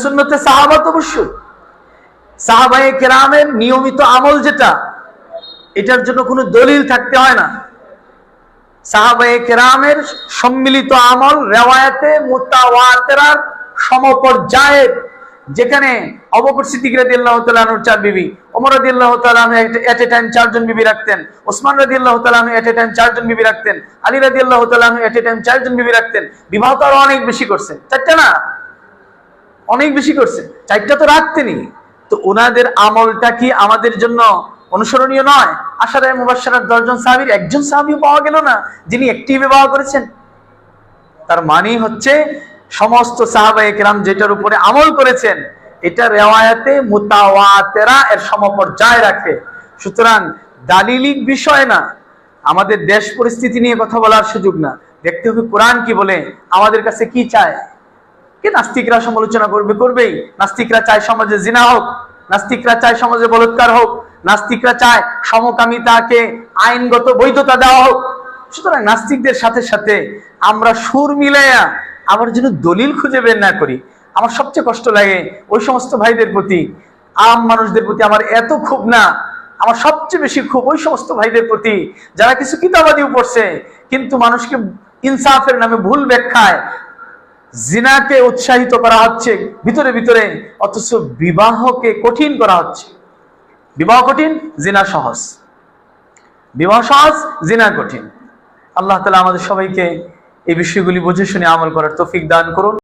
সুন্নতে সাহাবাত অবশ্যই সাহাবায়ে কেরামের নিয়মিত আমল যেটা, এটার জন্য কোনো দলিল থাকতে হয় না। সাহাবায়ে কেরামের সম্মিলিত আমল রিওয়ায়াতে মুতাওয়াতিরার সমপর্যায়ের, যেখানে আবু বকর সিদ্দিক রাদিয়াল্লাহু তাআলা আনহুর 4 বিবি, ওমর রাদিয়াল্লাহু তাআলা আনহু এট এ টাইম 4 জন বিবি রাখতেন, ওসমান রাদিয়াল্লাহু তাআলা আনহু এট এ টাইম 4 জন বিবি রাখতেন, আলী রাদিয়াল্লাহু তাআলা আনহু এট এ টাইম 4 জন বিবি রাখতেন। বিবাহ তো আরো অনেক বেশি করছে, 4টা না, অনেক বেশি করছে, 4টা তো রাখতেনই। তো ওনাদের আমলটা কি আমাদের জন্য অনুসরণীয় নয়? আশারায়ে মুবাশশারার 10 জন সাহাবীর একজন সাহাবীও পাওয়া গেল না যিনি একটি বিবাহ করেছেন। তার মানে হচ্ছে সমস্ত সাহাবায়ে কেরাম যেটার উপরে আমল করেছেন এটা রিওয়ায়াতে মুতাওয়াতিরা এর সমপর্যায় রাখে। সুতরাং দালিলিক বিষয় না, আমাদের দেশ পরিস্থিতি নিয়ে কথা বলার সুযোগ না, দেখতে হবে কোরআন কি বলে, আমাদের কাছে কি চায়। কে নাস্তিকরা সমালোচনা করবেই। নাস্তিকরা চায় সমাজে জিনা হোক, নাস্তিকরা চায় সমাজে বলাৎকার হোক, নাস্তিকরা চায় সমকামিতাকে আইনগত বৈধতা দেওয়া হোক। সুতরাং নাস্তিকদের সাথে সাথে আমরা সুর মিলাইয়া আবার যেন দলিল খুঁজে বের না করি। আমার সবচেয়ে কষ্ট লাগে ওই সমস্ত ভাইদের প্রতি, আম মানুষদের প্রতি আমার এত ক্ষোভ না, আমার সবচেয়ে বেশি ক্ষোভ ওই সমস্ত ভাইদের প্রতি যারা কিছু কিতাবাদিও পড়ছে কিন্তু মানুষকে ইনসাফের নামে ভুল ব্যাখ্যায় জিনাকে উৎসাহিত করা হচ্ছে ভিতরে ভিতরে, অথচ বিবাহকে কঠিন করা হচ্ছে। বিবাহ কঠিন, জিনা সহজ। বিবাহ সহজ, জিনা কঠিন। আল্লাহ তাআলা আমাদের সবাইকে এই বিষয়গুলি বুঝে শুনে আমল করার তৌফিক দান করুন।